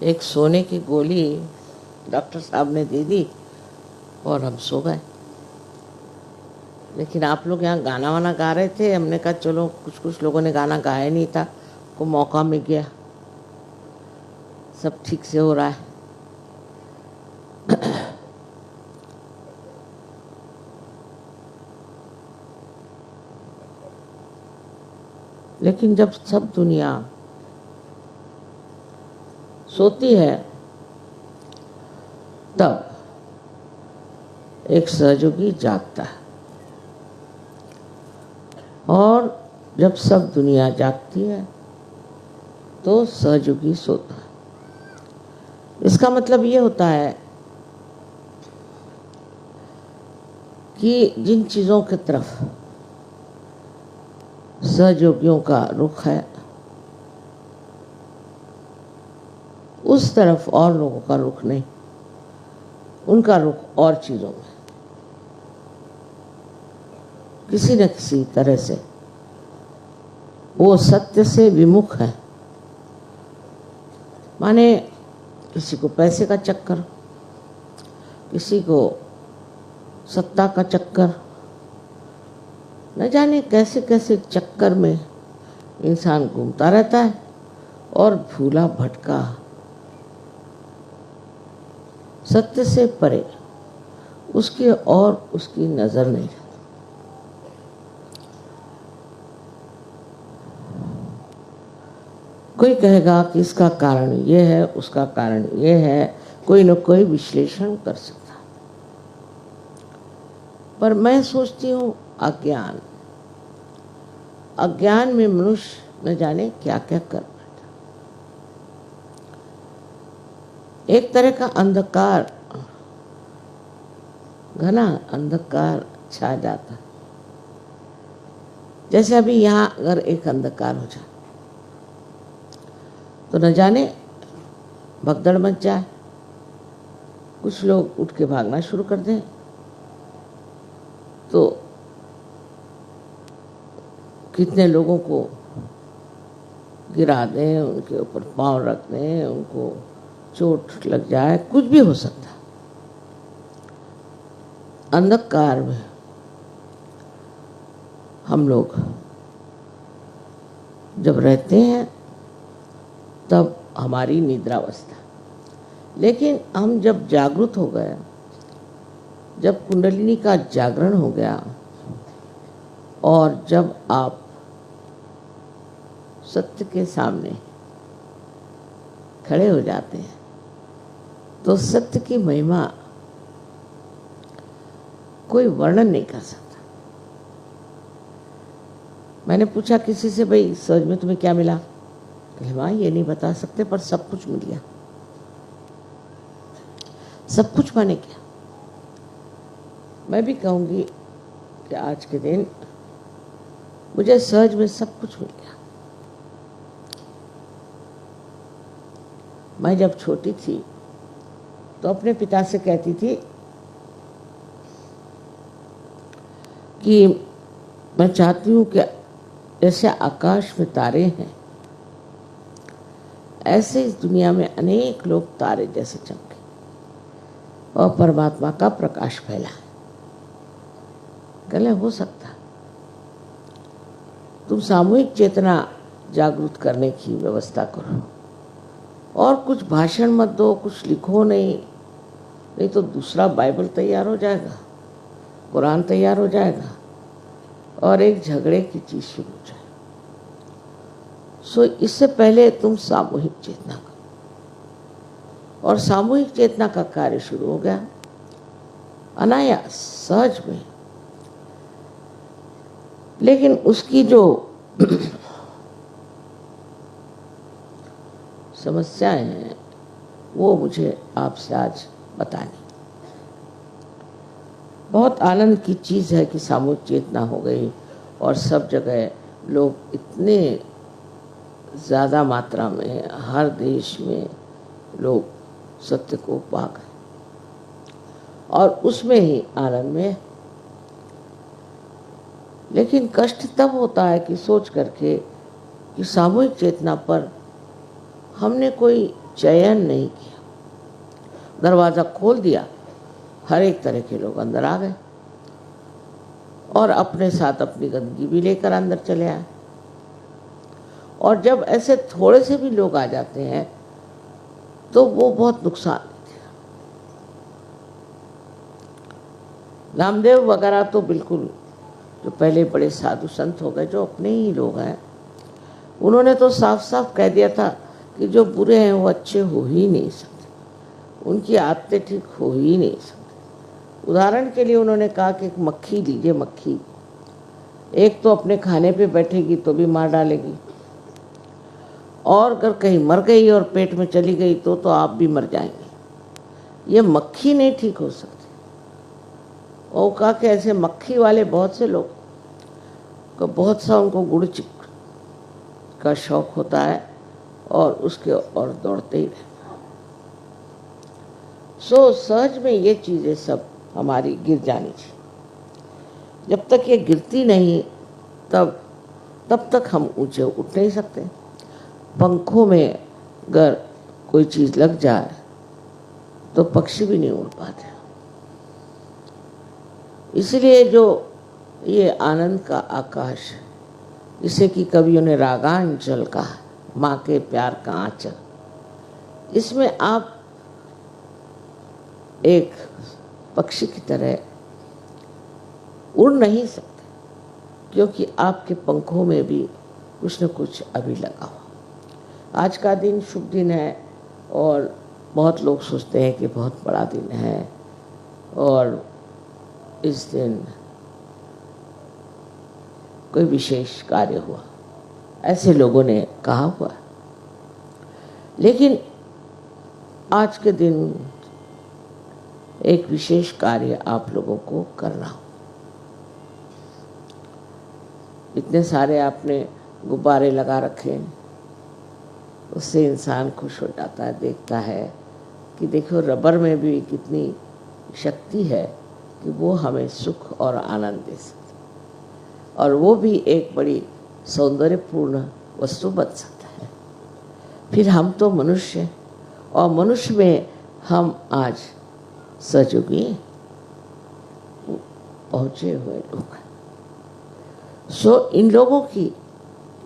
एक सोने की गोली डॉक्टर साहब ने दे दी और हम सो गए। लेकिन आप लोग यहाँ गाना वाना गा रहे थे, हमने कहा चलो, कुछ कुछ लोगों ने गाना गाया नहीं था, को मौका मिल गया, सब ठीक से हो रहा है। लेकिन जब सब दुनिया सोती है तब एक सहयोगी जागता है, और जब सब दुनिया जागती है तो सहयोगी सोता है। इसका मतलब ये होता है कि जिन चीज़ों की तरफ सहयोगियों का रुख है उस तरफ और लोगों का रुख नहीं, उनका रुख और चीज़ों में किसी न किसी तरह से वो सत्य से विमुख है। माने किसी को पैसे का चक्कर, किसी को सत्ता का चक्कर, न जाने कैसे कैसे चक्कर में इंसान घूमता रहता है और भूला भटका सत्य से परे उसकी और उसकी नजर नहीं रहती। कोई कहेगा कि इसका कारण ये है, उसका कारण ये है, कोई न कोई विश्लेषण कर सकता है। पर मैं सोचती हूँ अज्ञान, अज्ञान में मनुष्य न जाने क्या क्या कर बैठा। एक तरह का अंधकार, घना अंधकार छा जाता। जैसे अभी यहाँ अगर एक अंधकार हो जाए तो न जाने भगदड़ मच जाए, कुछ लोग उठ के भागना शुरू कर दें, तो कितने लोगों को गिरा दें, उनके ऊपर पांव रख दें, उनको चोट लग जाए, कुछ भी हो सकता है। अंधकार में हम लोग जब रहते हैं तब हमारी निद्रावस्था, लेकिन हम जब जागृत हो गए, जब कुंडलिनी का जागरण हो गया और जब आप सत्य के सामने खड़े हो जाते हैं तो सत्य की महिमा कोई वर्णन नहीं कर सकता। मैंने पूछा किसी से, भाई सहज में तुम्हें क्या मिला? कहे माँ ये नहीं बता सकते, पर सब कुछ मिल गया। सब कुछ माने क्या? मैं भी कहूंगी कि आज के दिन मुझे सहज में सब कुछ मिल गया। मैं जब छोटी थी तो अपने पिता से कहती थी कि मैं चाहती हूँ कि जैसे आकाश में तारे हैं ऐसे इस दुनिया में अनेक लोग तारे जैसे चमके और परमात्मा का प्रकाश फैला। कहले हो सकता, तुम सामूहिक चेतना जागृत करने की व्यवस्था करो और कुछ भाषण मत दो, कुछ लिखो नहीं तो दूसरा बाइबल तैयार हो जाएगा, कुरान तैयार हो जाएगा और एक झगड़े की चीज शुरू हो जाए। सो इससे पहले तुम सामूहिक चेतना करो, और सामूहिक चेतना का कार्य शुरू हो गया अनायास, सहज में। लेकिन उसकी जो समस्याएं हैं वो मुझे आपसे आज बतानी। बहुत आनंद की चीज है कि सामूहिक चेतना हो गई और सब जगह लोग इतने ज़्यादा मात्रा में, हर देश में लोग सत्य को पा गए और उसमें ही आनंद में। लेकिन कष्ट तब होता है कि सोच करके कि सामूहिक चेतना पर हमने कोई चयन नहीं किया, दरवाज़ा खोल दिया, हर एक तरह के लोग अंदर आ गए और अपने साथ अपनी गंदगी भी लेकर अंदर चले आए। और जब ऐसे थोड़े से भी लोग आ जाते हैं तो वो बहुत नुकसान देते हैं। रामदेव वगैरह तो बिल्कुल, जो पहले बड़े साधु संत हो गए, जो अपने ही लोग हैं, उन्होंने तो साफ साफ कह दिया था कि जो बुरे हैं वो अच्छे हो ही नहीं सकते, उनकी आदतें ठीक हो ही नहीं सकती। उदाहरण के लिए उन्होंने कहा कि एक मक्खी लीजिए, मक्खी एक तो अपने खाने पे बैठेगी तो भी मार डालेगी, और अगर कहीं मर गई और पेट में चली गई तो आप भी मर जाएंगे। ये मक्खी नहीं ठीक हो सकती। और कहा कि ऐसे मक्खी वाले बहुत से लोग को बहुत सा उनको गुड़ का शौक होता है और उसके और दौड़ते ही रहते हैं। सो सहज में ये चीज़ें सब हमारी गिर जानी चाहिए। जब तक ये गिरती नहीं तब तक हम ऊंचे उठ नहीं सकते। पंखों में अगर कोई चीज़ लग जाए तो पक्षी भी नहीं उड़ पाते। इसलिए जो ये आनंद का आकाश, जिसे कि कवियों ने रागांचल कहा, माँ के प्यार का आंचल, इसमें आप एक पक्षी की तरह उड़ नहीं सकते, क्योंकि आपके पंखों में भी कुछ न कुछ अभी लगा हुआ। आज का दिन शुभ दिन है और बहुत लोग सोचते हैं कि बहुत बड़ा दिन है और इस दिन कोई विशेष कार्य हुआ, ऐसे लोगों ने कहा हुआ। लेकिन आज के दिन एक विशेष कार्य आप लोगों को करना हो। इतने सारे आपने गुब्बारे लगा रखे हैं, उससे इंसान खुश हो जाता है, देखता है कि देखो रबर में भी कितनी शक्ति है कि वो हमें सुख और आनंद दे सकती, और वो भी एक बड़ी सौंदर्यपूर्ण वस्तु बन सकता है। फिर हम तो मनुष्य हैं, और मनुष्य में हम आज सजोगी पहुँचे हुए लोग हैं। सो इन लोगों की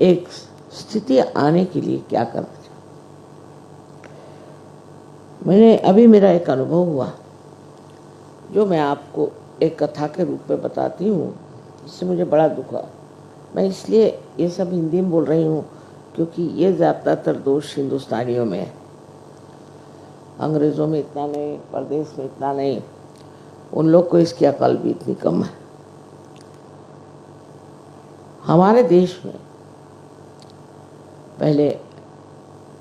एक स्थिति आने के लिए क्या करना चाहिए? मैंने अभी मेरा एक अनुभव हुआ जो मैं आपको एक कथा के रूप में बताती हूँ, इससे मुझे बड़ा दुख हुआ। मैं इसलिए ये सब हिंदी में बोल रही हूँ क्योंकि ये ज़्यादातर दोष हिंदुस्तानियों में है, अंग्रेज़ों में इतना नहीं, परदेश में इतना नहीं, उन लोग को इसकी अकल भी इतनी कम है। हमारे देश में पहले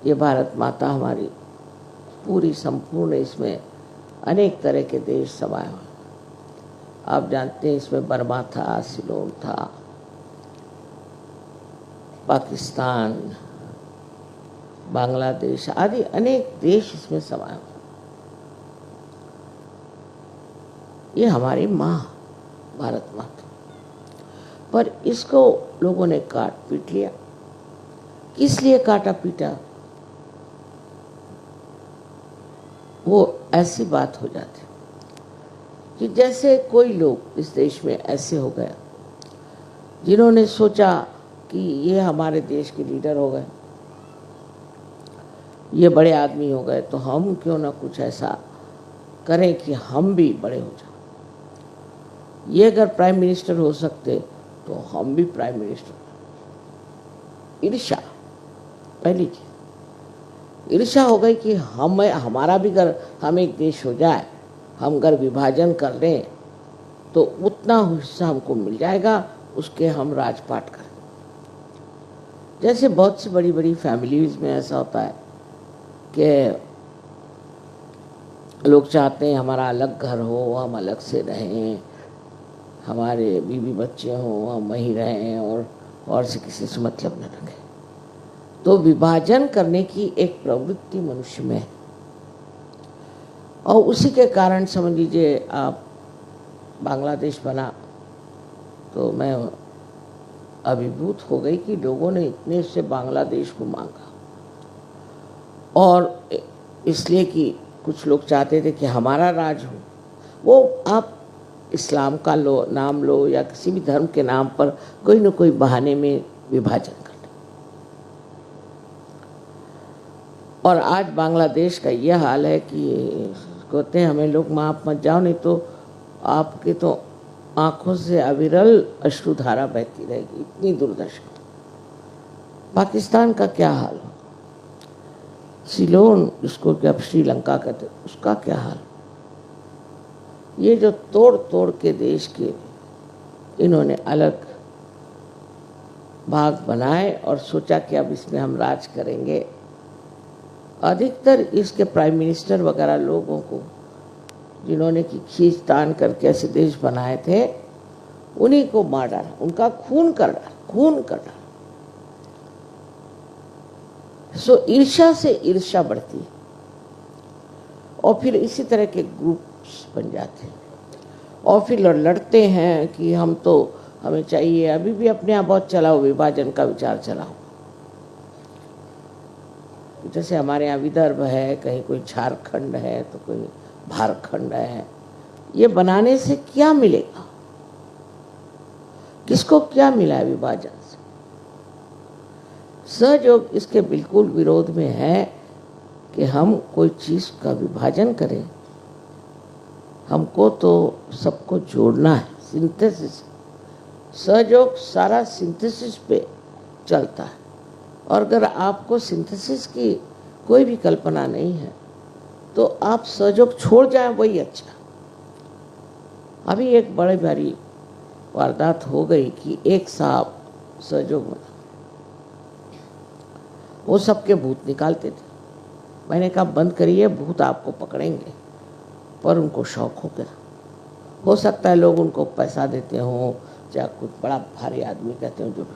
ये भारत माता हमारी पूरी संपूर्ण, इसमें अनेक तरह के देश समाये हुए। आप जानते हैं इसमें बर्मा था, सिलोन था, पाकिस्तान, बांग्लादेश आदि अनेक देश इसमें समाये हुए। ये हमारी माँ भारत माता, पर इसको लोगों ने काट पीट लिया। किस लिए काटा पीटा? वो ऐसी बात हो जाती कि जैसे कोई लोग इस देश में ऐसे हो गए जिन्होंने सोचा कि ये हमारे देश के लीडर हो गए, ये बड़े आदमी हो गए, तो हम क्यों ना कुछ ऐसा करें कि हम भी बड़े हो जाएं। ये अगर प्राइम मिनिस्टर हो सकते तो हम भी प्राइम मिनिस्टर। ईर्ष्या, पहली चीज ईर्ष्या हो गई कि हमारा भी अगर हम एक देश हो जाए, हम अगर विभाजन कर लें तो उतना हिस्सा हमको मिल जाएगा, उसके हम राजपाट करें। जैसे बहुत सी बड़ी बड़ी फैमिलीज में ऐसा होता है कि लोग चाहते हैं हमारा अलग घर हो, हम अलग से रहें, हमारे बीवी बच्चे हों, हम वहीं रहें और से किसी से मतलब न रखें। तो विभाजन करने की एक प्रवृत्ति मनुष्य में है, और उसी के कारण समझ लीजिए आप बांग्लादेश बना तो मैं अभिभूत हो गई कि लोगों ने इतने से बांग्लादेश को मांगा, और इसलिए कि कुछ लोग चाहते थे कि हमारा राज हो। वो आप इस्लाम का नाम लो या किसी भी धर्म के नाम पर कोई न कोई बहाने में विभाजन कर ले। और आज बांग्लादेश का यह हाल है कि कहते हैं हमें लोग माफ मत जाओ, नहीं तो आपके तो आंखों से अविरल अश्रुधारा बहती रहेगी, इतनी दुर्दशा। पाकिस्तान का क्या हाल, सिलोन जिसको कि अब श्रीलंका कहते, उसका क्या हाल। ये जो तोड़ तोड़ के देश के इन्होंने अलग भाग बनाए और सोचा कि अब इसमें हम राज करेंगे। अधिकतर इसके प्राइम मिनिस्टर वगैरह लोगों को जिन्होंने कि खींचतान करके ऐसे देश बनाए थे, उन्हीं को मार डाला, उनका खून कर डाला। सो ईर्ष्या से ईर्ष्या बढ़ती है और फिर इसी तरह के ग्रुप्स बन जाते हैं और फिर लड़ते हैं कि हमें चाहिए। अभी भी अपने यहाँ बहुत चलाओ, विभाजन का विचार चलाओ। जैसे हमारे यहाँ विदर्भ है, कहीं कोई झारखंड है तो कोई झारखंड है। ये बनाने से क्या मिलेगा, किसको क्या मिला है विभाजन से? सहयोग इसके बिल्कुल विरोध में है कि हम कोई चीज का विभाजन करें। हमको तो सबको जोड़ना है, सिंथेसिस। सहयोग सारा सिंथेसिस पे चलता है और अगर आपको सिंथेसिस की कोई भी कल्पना नहीं है तो आप सहयोग छोड़ जाएं, वही अच्छा। अभी एक बड़ी भारी वारदात हो गई कि एक साहब सहयोग बना, वो सबके भूत निकालते थे। मैंने कहा बंद करिए, भूत आपको पकड़ेंगे। पर उनको शौक हो गया। हो सकता है लोग उनको पैसा देते हों, चाहे कुछ बड़ा भारी आदमी कहते हो जो भी,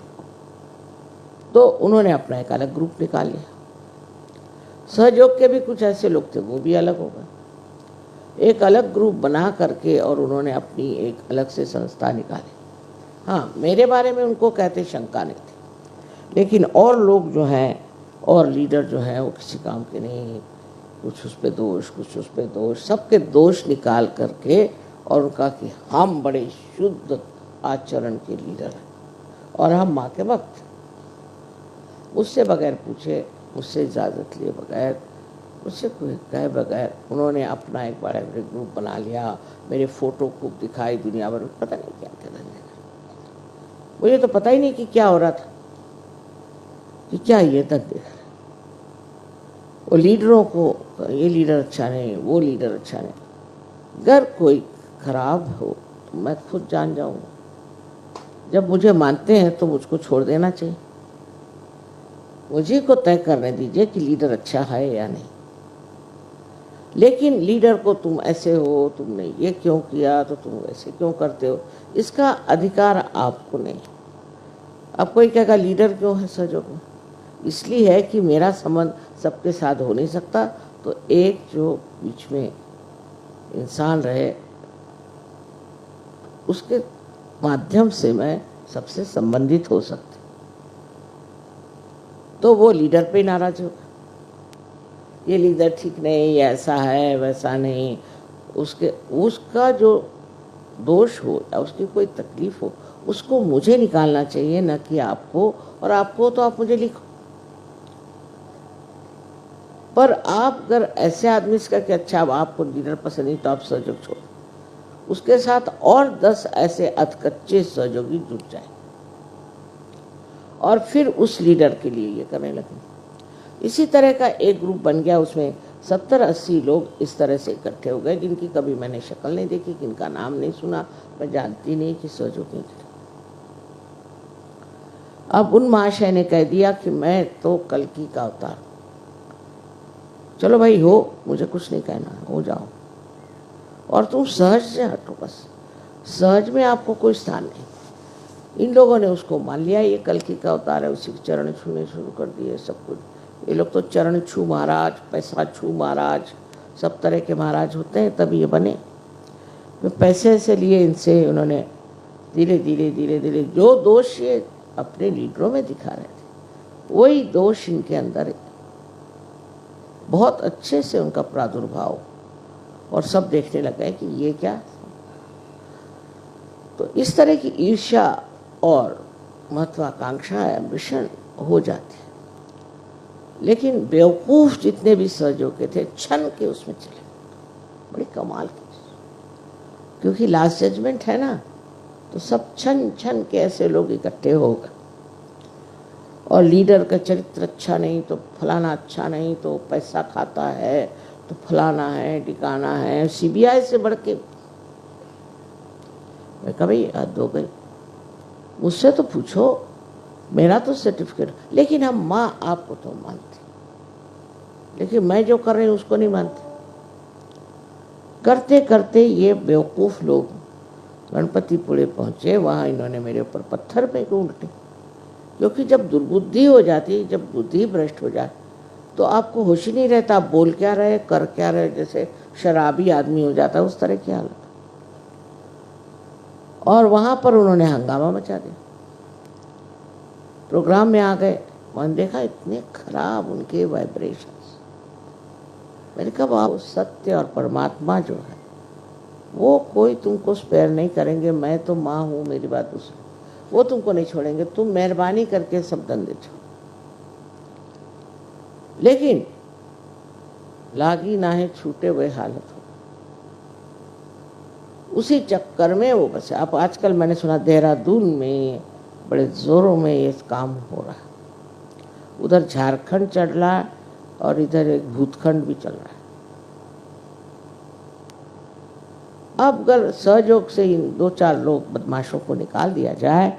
तो उन्होंने अपना एक अलग ग्रुप निकाल लिया। सहयोग के भी कुछ ऐसे लोग थे, वो भी अलग हो गए, एक अलग ग्रुप बना करके और उन्होंने अपनी एक अलग से संस्था निकाली। हाँ, मेरे बारे में उनको कहते शंका नहीं थी, लेकिन और लोग जो हैं और लीडर जो हैं वो किसी काम के नहीं। कुछ उस पे दोष, कुछ उस पे दोष, सबके दोष निकाल करके और उनका कि हम बड़े शुद्ध आचरण के लीडर हैं और हम माँ के भक्त। मुझसे बगैर पूछे, मुझसे इजाज़त लिए बगैर, मुझसे कोई कहे बगैर उन्होंने अपना एक बड़ा ग्रुप बना लिया। मेरे फोटो खूब दिखाई दुनिया भर में, पता नहीं क्या क्या धंधे। मुझे तो पता ही नहीं कि क्या हो रहा था, कि क्या ये धंधे। वो लीडरों को ये लीडर अच्छा नहीं, वो लीडर अच्छा नहीं। अगर कोई खराब हो तो मैं खुद जान जाऊंगा। जब मुझे मानते हैं तो मुझको छोड़ देना चाहिए। मुझे को तय करने दीजिए कि लीडर अच्छा है या नहीं। लेकिन लीडर को तुम ऐसे हो, तुमने ये क्यों किया, तो तुम ऐसे क्यों करते हो, इसका अधिकार आपको नहीं। अब कोई कहेगा लीडर क्यों है सहयोग में? इसलिए है कि मेरा संबंध सबके साथ हो नहीं सकता, तो एक जो बीच में इंसान रहे उसके माध्यम से मैं सबसे संबंधित हो सकती। तो वो लीडर पे नाराज होगा, ये लीडर ठीक नहीं, ये ऐसा है वैसा नहीं। उसका जो दोष हो या उसकी कोई तकलीफ हो, उसको मुझे निकालना चाहिए, न कि आपको। और आपको तो आप मुझे लिखो। पर आप अगर ऐसे आदमी से कि अच्छा अब आपको लीडर पसंद नहीं तो आप सहयोग छोड़ो, उसके साथ और 10 ऐसे अधकच्चे सहयोगी जुट जाए और फिर उस लीडर के लिए ये करने लगे। इसी तरह का एक ग्रुप बन गया, उसमें 70-80 लोग इस तरह से इकट्ठे हो गए जिनकी कभी मैंने शक्ल नहीं देखी, जिनका नाम नहीं सुना, मैं जानती नहीं कि सहयोगी थे। अब उन महाशय ने कह दिया कि मैं तो कल्कि का अवतार, चलो भाई हो, मुझे कुछ नहीं कहना, हो जाओ और तुम सहज से हटो। बस सहज में आपको कोई स्थान नहीं। इन लोगों ने उसको मान लिया, ये कल्कि का अवतार है, उसी के चरण छूने शुरू कर दिए सब कुछ। ये लोग तो चरण छू महाराज, पैसा छू महाराज, सब तरह के महाराज होते हैं, तब ये बने। पैसे ऐसे लिए इनसे, उन्होंने धीरे धीरे जो दोष ये अपने लीडरों में दिखा रहे थे, वही दोष इनके अंदर बहुत अच्छे से उनका प्रादुर्भाव, और सब देखने लग गए कि ये क्या। तो इस तरह की ईर्ष्या और महत्वाकांक्षा, एम्बिशन हो जाती है। लेकिन बेवकूफ जितने भी सहयोगी थे क्षण के उसमें चले, बड़ी कमाल की, क्योंकि लास्ट जजमेंट है ना, तो सब क्षण क्षण के ऐसे लोग इकट्ठे हो गए। और लीडर का चरित्र अच्छा नहीं तो फलाना अच्छा नहीं, तो पैसा खाता है तो फलाना है, ठिकाना है, सीबीआई से बढ़ के। मैं कहा भाई हद हो गई, मुझसे तो पूछो, मेरा तो सर्टिफिकेट, लेकिन हम माँ आपको तो मानते, लेकिन मैं जो कर रही हूँ उसको नहीं मानते। करते करते ये बेवकूफ़ लोग गणपतिपुरे पहुँचे, वहाँ इन्होंने मेरे ऊपर पत्थर फेंके उल्टे, क्योंकि जब दुर्बुद्धि हो जाती, जब बुद्धि भ्रष्ट हो जाए तो आपको होश ही नहीं रहता, आप बोल क्या रहे, कर क्या रहे, जैसे शराबी आदमी हो जाता है उस तरह की हालत। और वहाँ पर उन्होंने हंगामा मचा दिया। प्रोग्राम में आ गए, मैंने देखा इतने खराब उनके वाइब्रेशंस। मैंने कहा वाह, सत्य और परमात्मा जो है वो कोई तुमको स्पेयर नहीं करेंगे। मैं तो माँ हूँ, मेरी बात दूसरी, वो तुमको नहीं छोड़ेंगे, तुम मेहरबानी करके सब धंधे छोड़ो। लेकिन लागी ना है छूटे हुए हालत हो, उसी चक्कर में वो बसे। अब आजकल मैंने सुना देहरादून में बड़े जोरों में ये काम हो रहा है, उधर झारखंड चल रहा है और इधर एक भूतखंड भी चल रहा है। अब अगर सहयोग से इन 2-4 लोग बदमाशों को निकाल दिया जाए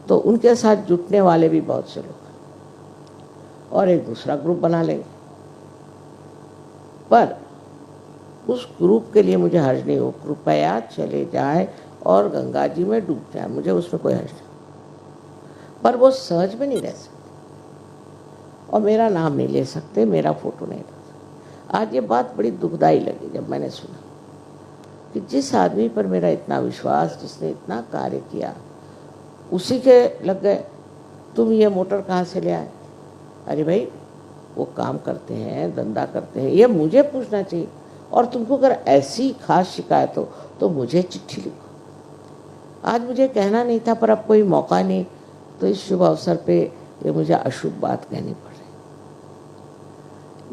तो उनके साथ जुटने वाले भी बहुत से लोग हैं और एक दूसरा ग्रुप बना लेंगे। पर उस ग्रुप के लिए मुझे हर्ज नहीं हो, कृपया चले जाए और गंगा जी में डूब जाए, मुझे उसमें कोई हर्ज नहीं। पर वो सहज में नहीं रह सकते और मेरा नाम नहीं ले सकते, मेरा फोटो नहीं ले सकते। आज ये बात बड़ी दुखदाई लगी जब मैंने सुना कि जिस आदमी पर मेरा इतना विश्वास, जिसने इतना कार्य किया, उसी के लग गए तुम ये मोटर कहाँ से ले आए। अरे भाई वो काम करते हैं, धंधा करते हैं, ये मुझे पूछना चाहिए। और तुमको अगर ऐसी खास शिकायत हो तो मुझे चिट्ठी लिखो। आज मुझे कहना नहीं था, पर अब कोई मौका नहीं, तो इस शुभ अवसर पे ये मुझे अशुभ बात कहनी पड़ रही।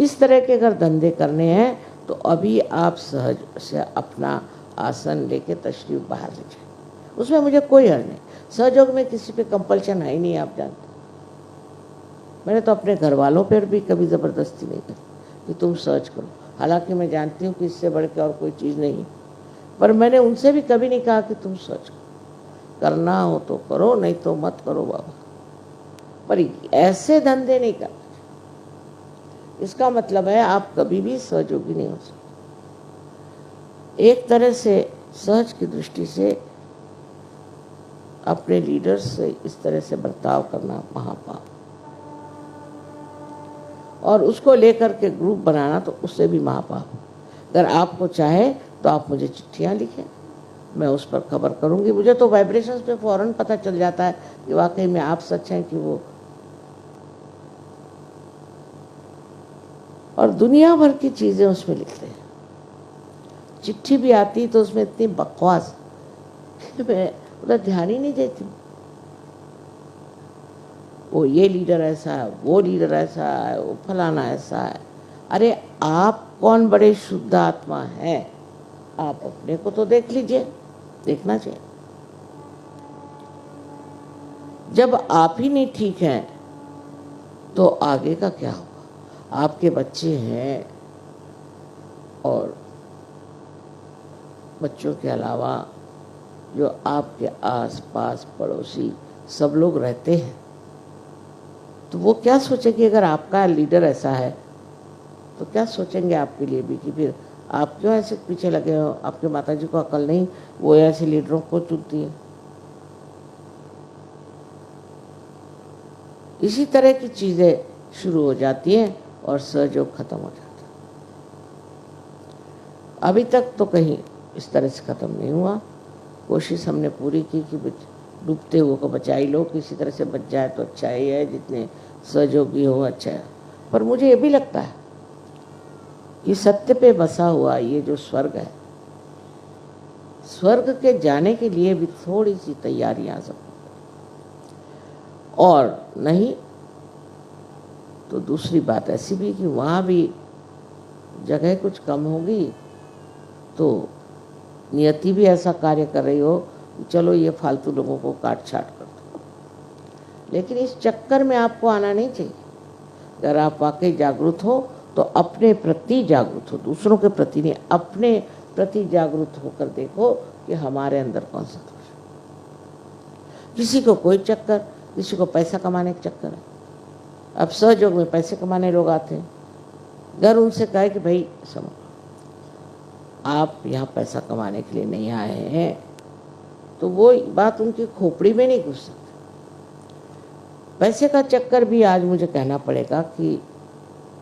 इस तरह के अगर धंधे करने हैं तो अभी आप सहज से अपना आसन लेके तशरीफ बाहर ले जाए, उसमें मुझे कोई हर्ज नहीं। सहयोग में किसी पे कंपल्शन है ही नहीं, आप जानते। मैंने तो अपने घर वालों पर भी कभी ज़बरदस्ती नहीं करी कि तुम सर्च करो, हालांकि मैं जानती हूँ कि इससे बढ़ के और कोई चीज़ नहीं है, पर मैंने उनसे भी कभी नहीं कहा कि तुम सर्च करो, करना हो तो करो, नहीं तो मत करो बाबा। पर ऐसे धंधे नहीं करना, इसका मतलब है आप कभी भी सहयोगी नहीं हो सकते। एक तरह से सहज की दृष्टि से अपने लीडर्स से इस तरह से बर्ताव करना महापाप, और उसको लेकर के ग्रुप बनाना तो उससे भी महापाप। अगर आपको चाहे तो आप मुझे चिट्ठियाँ लिखें, मैं उस पर खबर करूँगी। मुझे तो वाइब्रेशंस पे फौरन पता चल जाता है कि वाकई में आप सच हैं कि वो। और दुनिया भर की चीज़ें उसमें लिखते हैं। चिट्ठी भी आती तो उसमें इतनी बकवास, मैं उधर ध्यान ही नहीं देती। वो ये लीडर ऐसा है, वो लीडर ऐसा है, वो फलाना ऐसा है। अरे आप कौन बड़े शुद्ध आत्मा हैं, आप अपने को तो देख लीजिए, देखना चाहिए। जब आप ही नहीं ठीक हैं तो आगे का क्या होगा। आपके बच्चे हैं और बच्चों के अलावा जो आपके आस-पास पड़ोसी सब लोग रहते हैं, तो वो क्या सोचेंगे। अगर आपका लीडर ऐसा है तो क्या सोचेंगे आपके लिए भी कि फिर आप क्यों ऐसे पीछे लगे हो, आपके माताजी को अकल नहीं, वो ऐसे लीडरों को चुनती है। इसी तरह की चीज़ें शुरू हो जाती हैं और सहयोग खत्म हो जाता है। अभी तक तो कहीं इस तरह से ख़त्म नहीं हुआ। कोशिश हमने पूरी की कि डूबते हुए को बचा ही लो, किसी तरह से बच जाए तो अच्छा ही है, जितने सहयोगी हो अच्छा है। पर मुझे ये भी लगता है कि सत्य पे बसा हुआ ये जो स्वर्ग है, स्वर्ग के जाने के लिए भी थोड़ी सी तैयारी आ सकती, और नहीं तो दूसरी बात ऐसी भी कि वहाँ भी जगह कुछ कम होगी, तो नियति भी ऐसा कार्य कर रही हो कि चलो ये फालतू लोगों को काट छाट कर दो। लेकिन इस चक्कर में आपको आना नहीं चाहिए। अगर आप वाकई जागरूक हो तो अपने प्रति जागरूक हो, दूसरों के प्रति नहीं, अपने प्रति जागरूक होकर देखो कि हमारे अंदर कौन सा दोष है। किसी को कोई चक्कर, किसी को पैसा कमाने का चक्कर है। अब सहयोग में पैसे कमाने लोग आते हैं, अगर उनसे कहे कि भाई समझो आप यहाँ पैसा कमाने के लिए नहीं आए हैं, तो वो बात उनकी खोपड़ी में नहीं घुस सकती। पैसे का चक्कर भी आज मुझे कहना पड़ेगा कि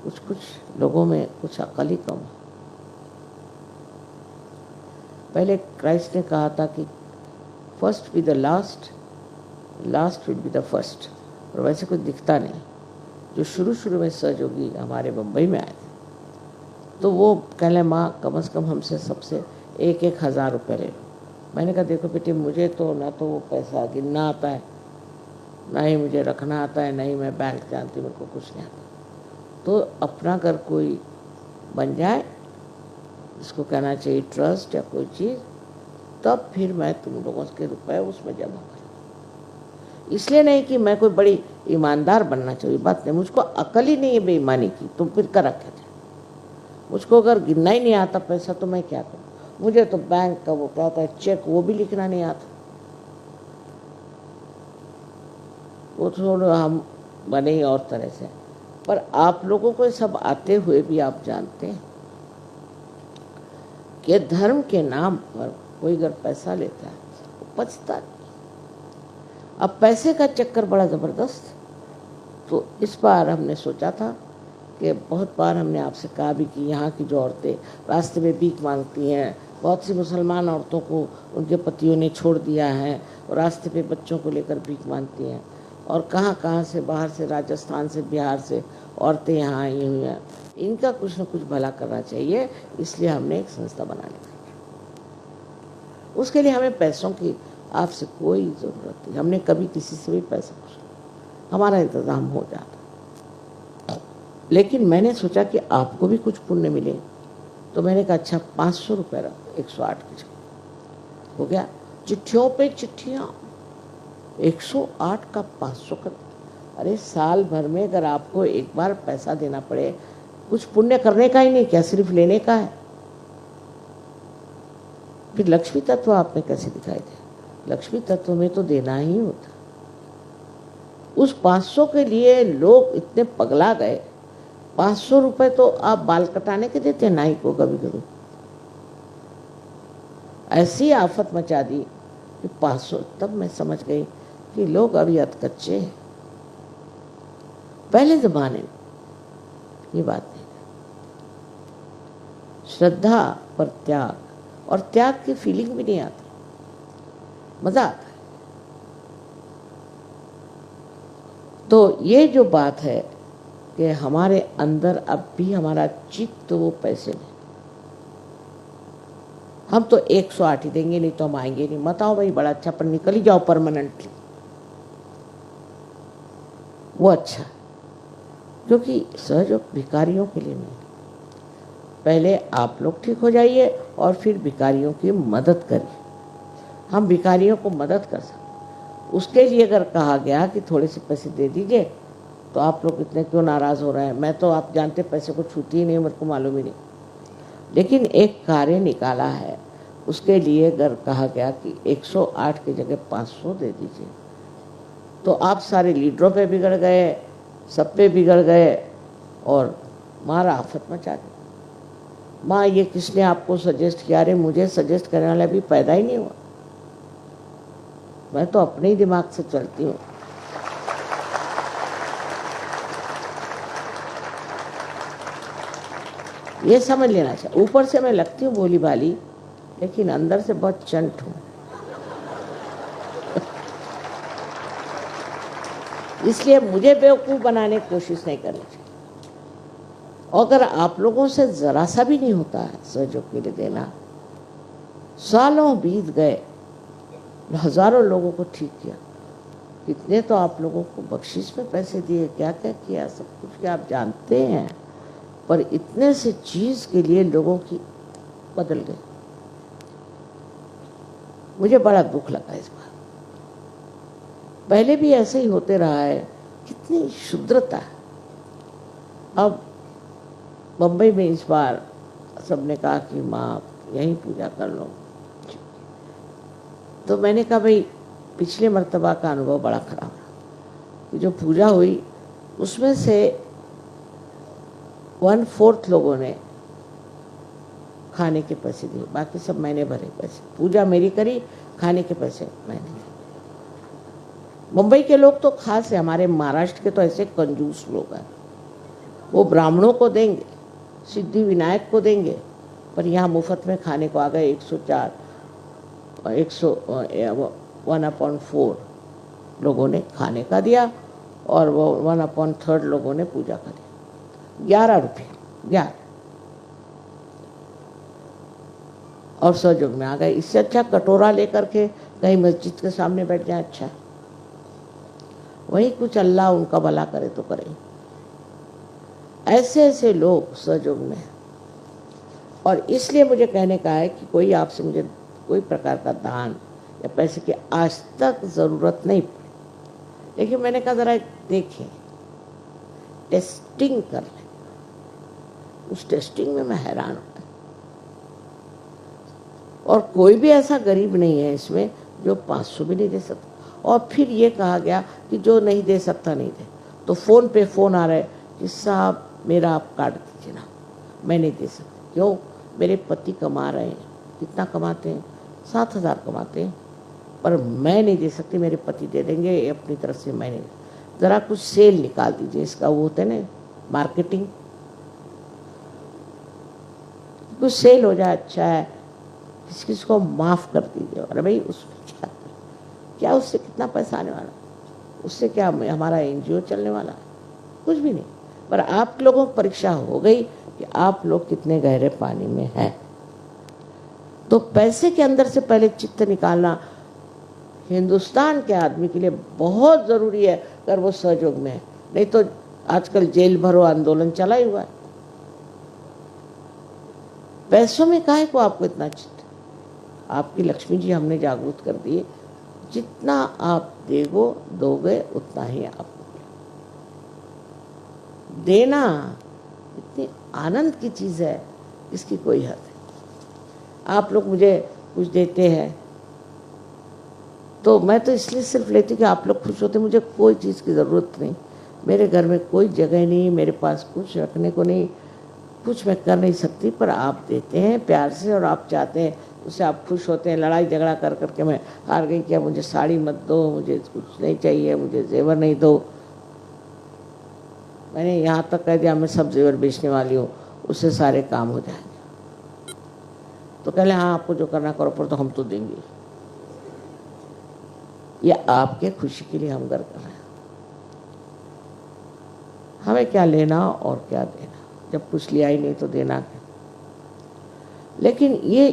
कुछ कुछ लोगों में कुछ अकल ही कम है। पहले क्राइस्ट ने कहा था कि first be the last, last will be the first, और वैसे कुछ दिखता नहीं। जो शुरू शुरू में सहयोगी हमारे मुंबई में आए थे, तो वो कहले माँ कम से कम हमसे सबसे 1,000 रुपये ले लो। मैंने कहा देखो बेटे, मुझे तो ना तो वो पैसा गिनना आता है, ना ही मुझे रखना आता है, ना ही मैं बैंक जानती, मेरे को कुछ नहीं आता। तो अपना अगर कोई बन जाए, इसको कहना चाहिए ट्रस्ट या कोई चीज़, तब फिर मैं तुम लोगों के रुपए उसमें जमा करूँ। इसलिए नहीं कि मैं कोई बड़ी ईमानदार बनना चाहिए, बात नहीं, मुझको अकल ही नहीं है बेईमानी की, तुम फिर कर रखे थे। मुझको अगर गिनना ही नहीं आता पैसा तो मैं क्या करूँ। मुझे तो बैंक का वो क्या होता है चेक, वो भी लिखना नहीं आता। वो थोड़ा हम बने ही और तरह से, पर आप लोगों को सब आते हुए भी आप जानते हैं कि धर्म के नाम पर कोई अगर पैसा लेता है तो पछता नहीं। अब पैसे का चक्कर बड़ा ज़बरदस्त, तो इस बार हमने सोचा था कि बहुत बार हमने आपसे कहा भी कि यहाँ की जो औरतें रास्ते में भीख मांगती हैं, बहुत सी मुसलमान औरतों को उनके पतियों ने छोड़ दिया है और रास्ते पे बच्चों को लेकर भीख मांगती हैं, और कहाँ कहाँ से बाहर से, राजस्थान से, बिहार से औरतें यहाँ आई हुई हैं। इनका कुछ न कुछ भला करना चाहिए, इसलिए हमने एक संस्था बना ली। उसके लिए हमें पैसों की आपसे कोई ज़रूरत नहीं, हमने कभी किसी से भी पैसा पूछा, हमारा इंतज़ाम हो जाता। लेकिन मैंने सोचा कि आपको भी कुछ पुण्य मिले, तो मैंने कहा अच्छा 500 रुपये रख, 108 की जगह हो गया। चिट्ठियों पे चिट्ठियाँ, 108 का 500 कर। अरे साल भर में अगर आपको एक बार पैसा देना पड़े, कुछ पुण्य करने का ही नहीं, क्या सिर्फ लेने का है। फिर लक्ष्मी तत्व आप में कैसे दिखाई दे? लक्ष्मी तत्व में तो देना ही होता। उस 500 के लिए लोग इतने पगला गए। 500 रुपए तो आप बाल कटाने के देते हैं नाई को, कभी कभी ऐसी आफत मचा दी कि 500। तब मैं समझ गई कि लोग अभी अधकच्चे हैं। पहले जमाने में ये बात नहीं, श्रद्धा पर त्याग, और त्याग की फीलिंग भी नहीं आती, मजा आता है। तो ये जो बात है कि हमारे अंदर अब भी हमारा चित्त वो पैसे में, हम तो 108 ही देंगे, नहीं तो हम आएंगे नहीं। मत आओ भाई, बड़ा अच्छा, पर निकल ही जाओ परमानेंटली, वो अच्छा। क्योंकि सहयोग भिखारियों के लिए नहीं, पहले आप लोग ठीक हो जाइए और फिर भिखारियों की मदद करिए। हम भिखारियों को मदद कर सकते। उसके लिए अगर कहा गया कि थोड़े से पैसे दे दीजिए, तो आप लोग इतने क्यों नाराज़ हो रहे हैं? मैं तो आप जानते पैसे को छूती ही नहीं, मेरे को मालूम ही नहीं। लेकिन एक कार्य निकाला है, उसके लिए अगर कहा गया कि 108 की जगह 500 दे दीजिए, तो आप सारे लीडरों पे बिगड़ गए, सब पे बिगड़ गए और मारा आफत मचा दी। माँ ये किसने आपको सजेस्ट किया? अरे मुझे सजेस्ट करने वाला भी पैदा ही नहीं हुआ, मैं तो अपने ही दिमाग से चलती हूँ। ये समझ लेना चाहिए। ऊपर से मैं लगती हूँ भोली भाली, लेकिन अंदर से बहुत चंट हूँ। इसलिए मुझे बेवकूफ़ बनाने की कोशिश नहीं करनी चाहिए। अगर आप लोगों से जरा सा भी नहीं होता है सहयोग के लिए देना, सालों बीत गए, हजारों लोगों को ठीक किया, कितने तो आप लोगों को बख्शिश में पैसे दिए, क्या क्या किया, सब कुछ क्या आप जानते हैं। पर इतने से चीज के लिए लोगों की बदल गई। मुझे बड़ा दुख लगा इस बार। पहले भी ऐसे ही होते रहा है, कितनी शुद्रता है। अब बम्बई में इस बार सबने कहा कि माँ यहीं पूजा कर लो, तो मैंने कहा भाई पिछले मर्तबा का अनुभव बड़ा खराब रहा। जो पूजा हुई उसमें से 1/4 लोगों ने खाने के पैसे दिए, बाकी सब मैंने भरे पैसे। पूजा मेरी करी, खाने के पैसे मैंने दिए। मुंबई के लोग तो खास है, हमारे महाराष्ट्र के तो ऐसे कंजूस लोग हैं, वो ब्राह्मणों को देंगे, सिद्धि विनायक को देंगे, पर यहाँ मुफ्त में खाने को आ गए। 1/4 लोगों ने खाने का दिया और वो 1/3 लोगों ने पूजा का दिया। 11 रुपये 11 और सहयोग में आ गए। इससे अच्छा कटोरा लेकर के कहीं मस्जिद के सामने बैठ जाए, अच्छा है। वही कुछ अल्लाह उनका भला करे तो करे। ऐसे ऐसे लोग सहयोग में हैं। और इसलिए मुझे कहने का है कि कोई आपसे मुझे कोई प्रकार का दान या पैसे की आज तक ज़रूरत नहीं पड़ी, लेकिन मैंने कहा ज़रा देखें, टेस्टिंग कर लें। उस टेस्टिंग में मैं हैरान हूँ। और कोई भी ऐसा गरीब नहीं है इसमें जो 500 भी नहीं दे सकता। और फिर ये कहा गया कि जो नहीं दे सकता नहीं दे। तो फ़ोन पे फ़ोन आ रहे कि साहब मेरा आप काट दीजिए ना, मैं नहीं दे सकती। क्यों? मेरे पति कमा रहे हैं। कितना कमाते हैं? 7,000 कमाते हैं, पर मैं नहीं दे सकती, मेरे पति दे देंगे, अपनी तरफ से मैं नहीं। ज़रा कुछ सेल निकाल दीजिए इसका, वो होते ना मार्केटिंग, कुछ सेल हो जाए, अच्छा है, किस किस को माफ़ कर दीजिए। अरे भाई उसमें क्या उससे कितना पैसा आने वाला, उससे क्या हमारा NGO चलने वाला? कुछ भी नहीं। पर आप लोगों को परीक्षा हो गई कि आप लोग कितने गहरे पानी में हैं। तो पैसे के अंदर से पहले चित्त निकालना हिंदुस्तान के आदमी के लिए बहुत ज़रूरी है, अगर वो सहयोग में है। नहीं तो आजकल जेल भरो आंदोलन चला ही हुआ है। पैसों में काहे को आपको इतना चित्त? आपकी लक्ष्मी जी हमने जागरूक कर दिए, जितना आप दोगे उतना ही आपको देना। इतनी आनंद की चीज़ है, इसकी कोई हद है। आप लोग मुझे कुछ देते हैं तो मैं तो इसलिए सिर्फ लेती कि आप लोग खुश होते। मुझे कोई चीज़ की ज़रूरत नहीं, मेरे घर में कोई जगह नहीं, मेरे पास कुछ रखने को नहीं, कुछ मैं कर नहीं सकती। पर आप देते हैं प्यार से और आप चाहते हैं, उससे आप खुश होते हैं। लड़ाई झगड़ा कर करके मैं हार गई, क्या मुझे साड़ी मत दो, मुझे कुछ नहीं चाहिए, मुझे जेवर नहीं दो। मैंने यहाँ तक कह दिया मैं सब जेवर बेचने वाली हूँ, उससे सारे काम हो जाएंगे। तो कह ले हाँ आपको जो करना करो, पर तो हम तो देंगे। ये आपके खुशी के लिए हम कर रहे हैं। हमें क्या लेना और क्या देना, जब कुछ लिया ही नहीं तो देना क्या। लेकिन ये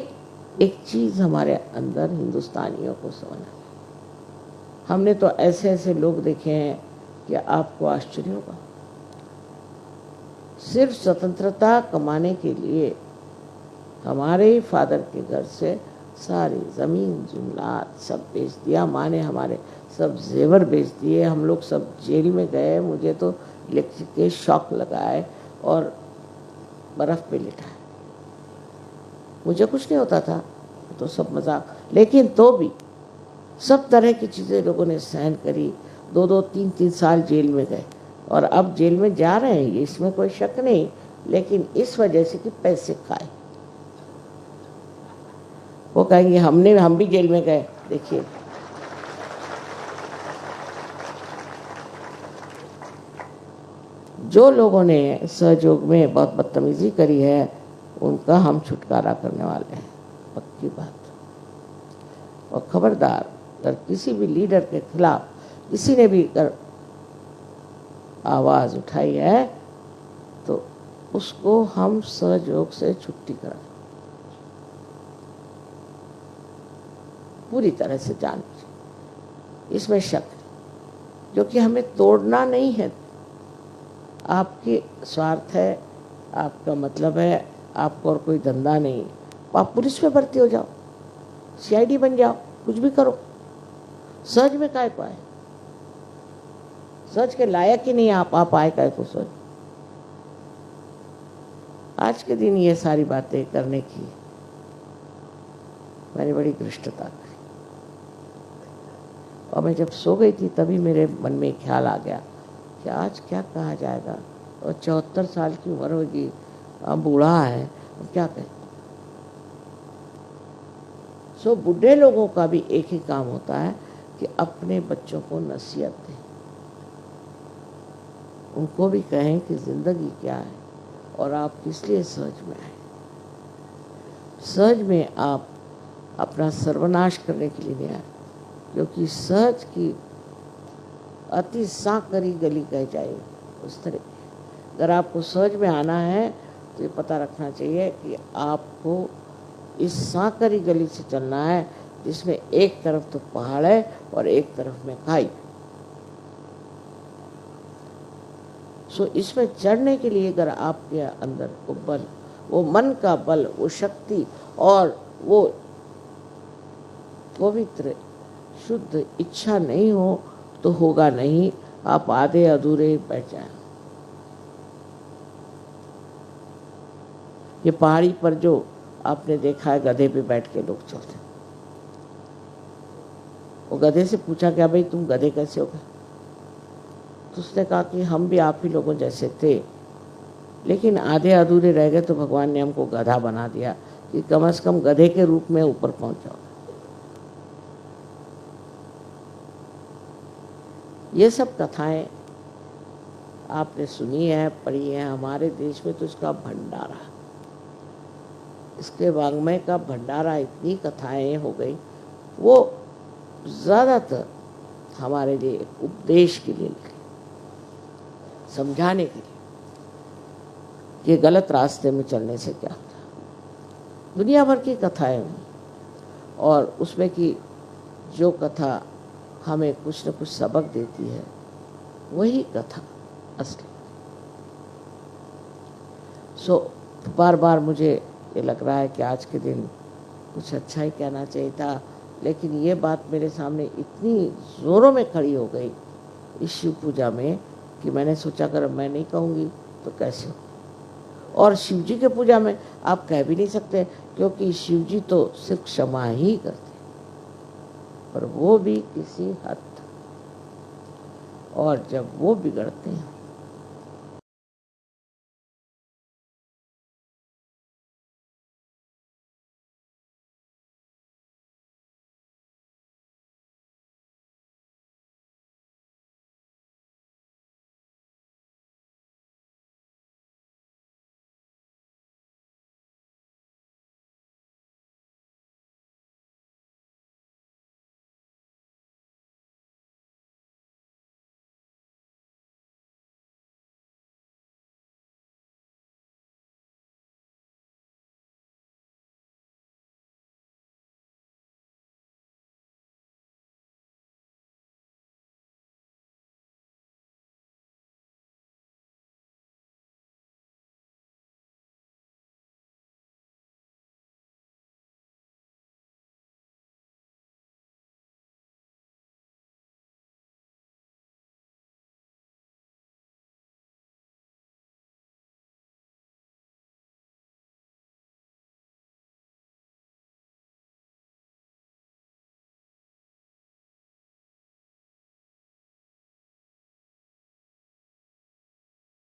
एक चीज़ हमारे अंदर हिंदुस्तानियों को समझना। हमने तो ऐसे ऐसे लोग देखे हैं कि आपको आश्चर्य होगा। सिर्फ स्वतंत्रता कमाने के लिए हमारे फादर के घर से सारी ज़मीन जुमलात सब बेच दिया। माँ ने हमारे सब जेवर बेच दिए। हम लोग सब जेल में गए। मुझे तो इलेक्ट्रिक के शॉक लगाए और बर्फ़ पे लिटाए। मुझे कुछ नहीं होता था, तो सब मजाक। लेकिन तो भी सब तरह की चीज़ें लोगों ने सहन करी। 2-2, 3-3 साल जेल में गए और अब जेल में जा रहे हैं, इसमें कोई शक नहीं। लेकिन इस वजह से कि पैसे खाए। वो कहेंगे हम भी जेल में गए। देखिए जो लोगों ने सहयोग में बहुत बदतमीजी करी है, उनका हम छुटकारा करने वाले हैं, पक्की बात। और खबरदार, अगर किसी भी लीडर के खिलाफ किसी ने भी अगर आवाज़ उठाई है तो उसको हम सहयोग से छुट्टी करा, पूरी तरह से जान लीजिए, इसमें शक नहीं, जो कि हमें तोड़ना नहीं है। आपकी स्वार्थ है, आपका मतलब है, आपको और कोई धंधा नहीं, आप पुलिस में भर्ती हो जाओ, सीआईडी बन जाओ, कुछ भी करो। सच में काय को आए, सच के लायक ही नहीं आप आए काय को सोच। आज के दिन ये सारी बातें करने की मैंने बड़ी धृष्टता करी, और मैं जब सो गई थी तभी मेरे मन में ख्याल आ गया कि आज क्या कहा जाएगा, और 74 साल की उम्र होगी, अब बूढ़ा है, अब क्या कहें। सो बूढ़े लोगों का भी एक ही काम होता है कि अपने बच्चों को नसीहत दें, उनको भी कहें कि जिंदगी क्या है और आप किस लिए सहज में आए। सहज में आप अपना सर्वनाश करने के लिए नहीं आए, क्योंकि सहज की अति सांकरी गली कह जाए उस तरह। अगर आपको सहज में आना है तो ये पता रखना चाहिए कि आपको इस सांकरी गली से चलना है, जिसमें एक तरफ तो पहाड़ है और एक तरफ में खाई। सो इसमें चढ़ने के लिए अगर आपके अंदर वो बल, वो मन का बल, वो शक्ति और वो पवित्र शुद्ध इच्छा नहीं हो तो होगा नहीं, आप आधे अधूरे बैठ जाए। ये पहाड़ी पर जो आपने देखा है गधे पे बैठ के लोग चलते, वो गधे से पूछा क्या भाई तुम गधे कैसे हो गए, तो उसने कहा कि हम भी आप ही लोगों जैसे थे, लेकिन आधे अधूरे रह गए तो भगवान ने हमको गधा बना दिया कि कम से कम गधे के रूप में ऊपर पहुंच जाओ। ये सब कथाएं आपने सुनी है, पढ़ी है। हमारे देश में तो इसका भंडारा, इसके वाङ्मय का भंडारा, इतनी कथाएं हो गई, वो ज़्यादातर हमारे लिए उपदेश के लिए लिखी, समझाने के लिए कि गलत रास्ते में चलने से क्या होता है। दुनिया भर की कथाएं हैं, और उसमें की जो कथा हमें कुछ न कुछ सबक देती है, वही कथा असली। सो बार बार मुझे ये लग रहा है कि आज के दिन कुछ अच्छा ही कहना चाहिए था, लेकिन ये बात मेरे सामने इतनी ज़ोरों में खड़ी हो गई इस शिव पूजा में कि मैंने सोचा अगर मैं नहीं कहूँगी तो कैसे हो। और शिव जी के पूजा में आप कह भी नहीं सकते, क्योंकि शिव जी तो सिर्फ क्षमा ही करते, पर वो भी किसी हद तक, और जब वो बिगड़ते हैं